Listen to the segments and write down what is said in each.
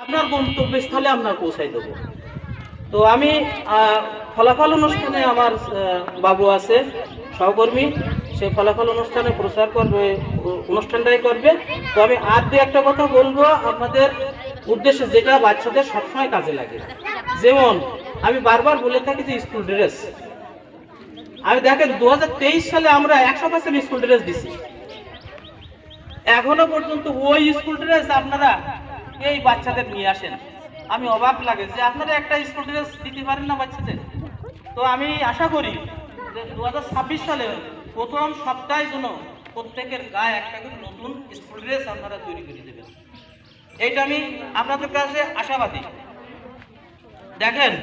আপনার গন্তব্যস্থলে আমরা পৌঁছাই দেবো। তো আমি ফলাফল অনুষ্ঠানে আমার বাবু আছে সহকর্মী, সেই ফলাফল অনুষ্ঠানে প্রচার করবে, অনুষ্ঠানটাই করবে। তো আমি আর দু একটা কথা বলবো আপনাদের উদ্দেশ্যে, যেটা বাচ্চাদের সবসময় কাজে লাগে। যেমন আমি বারবার বলে থাকি যে স্কুল ড্রেস, আমি দেখেন 2023 সালে আমরা 100% স্কুল ড্রেস দিছি, এখনো পর্যন্ত ওই স্কুল ড্রেস আপনারা এই বাচ্চাদের নিয়ে আসেন। আমি অবাক লাগে যে আপনারা একটা স্কুল ড্রেস দিতে পারেন না বাচ্চাদের। তো আমি আশা করি যে 2026 সালে প্রথম সপ্তাহের জন্য প্রত্যেকের গায়ে একটা করে নতুন স্কুল ড্রেস আপনারা তৈরি করে দেবেন, এইটা আমি আপনাদের কাছে আশাবাদী। দেখেন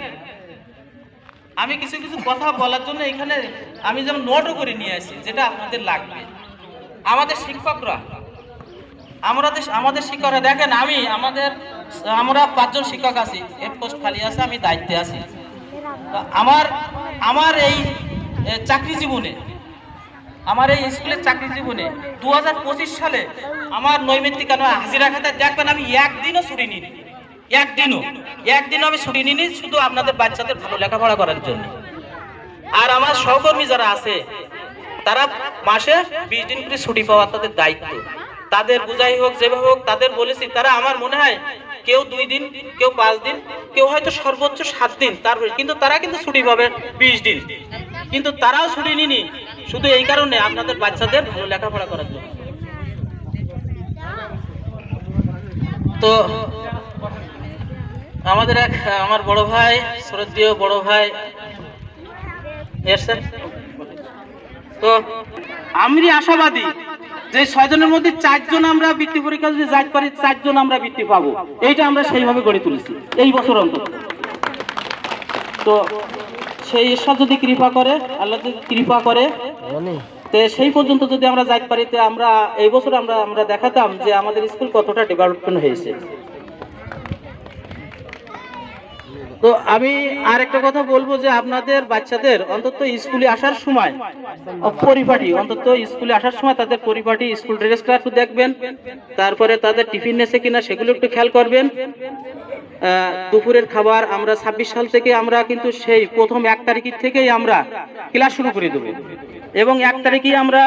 আমি কিছু কিছু কথা বলার জন্য এখানে আমি যেমন নোটও করে নিয়ে আসি, যেটা আপনাদের লাগবে। আমাদের শিক্ষকরা, আমাদের শিক্ষকরা দেখেন, আমরা 5 জন শিক্ষক আছি, হেড পোস্ট খালি আছে, আমি দায়িত্বে আছি। আমার এই চাকরি জীবনে, আমার এই স্কুলের চাকরি জীবনে 2025 সালে আমার নৈমিত্তিক হাজিরা খাতায় দেখবেন আমি একদিনও ছুটি নিইনি, একদিনও আমি ছুটি নিইনি, শুধু আপনাদের বাচ্চাদের ভালো লেখাপড়া করার জন্য। আর আমার সহকর্মী যারা আছে তারা মাসে 20 দিন করে ছুটি পাওয়া তাদের দায়িত্ব। তাদের বুঝাই হোক যেভাবে হোক, তাদের বলেছি, তারা আমার মনে হয় কেউ 2 দিন, কেউ 5 দিন, কেউ হয়তো সর্বোচ্চ 7 দিন, তারপরে কিন্তু তারা কিন্তু ছুটি পাবে 20 দিন। কিন্তু তারাও ছুটি নিনি শুধু এই কারণে আপনাদের বাচ্চাদের ভালো লেখাপড়া করার জন্য। তো আমাদের আমার বড় ভাই, শ্রদ্ধেয় বড় ভাই এসেছেন। তো আমি আশাবাদী যে 6 জনের মধ্যে 4 জন আমরা বৃত্তি পরীক্ষা যদি যাইতে পারি, 4 জন আমরা বৃত্তি পাবো। এইটা আমরা সেইভাবে গড়ে তুলেছি এই বছর অন্তত। তো সেই ঈশ্বর যদি কৃপা করে, আল্লাহ যদি কৃপা করে, তো সেই পর্যন্ত যদি আমরা যাইতে পারি, তো আমরা এই বছর আমরা দেখাতাম যে আমাদের স্কুল কতটা ডেভেলপমেন্ট হয়েছে। তো আমি আর একটা কথা বলবো যে আপনাদের বাচ্চাদের অন্তত স্কুলে আসার সময় পরিপাটি, অন্তত স্কুলে আসার সময় তাদের পরিপাটি স্কুল ড্রেসটা একটু দেখবেন, তারপরে তাদের টিফিন নেছে কিনা সেগুলো একটু খেয়াল করবেন। দুপুরের খাবার আমরা 26 সাল থেকে আমরা কিন্তু সেই প্রথম 1 তারিখ থেকেই আমরা ক্লাস শুরু করে দেবো, এবং 1 তারিখে আমরা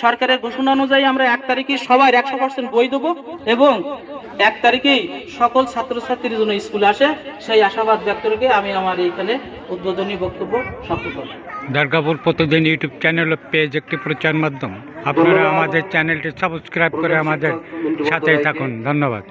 সরকারের ঘোষণা অনুযায়ী আমরা 1 তারিখে সবাই 100% বই দেবো, এবং 1 তারিখেই সকল ছাত্রছাত্রীর জন্য স্কুলে আসে, সেই আশাবাদ ব্যক্ত রেখে আমি আমার এইখানে উদ্বোধনী বক্তব্য সমাপ্ত করব। দুর্গাপুর প্রতিদিন ইউটিউব চ্যানেল ও পেজ একটি প্রচার মাধ্যম। আপনারা আমাদের চ্যানেলটি সাবস্ক্রাইব করে আমাদের সাথেই থাকুন। ধন্যবাদ।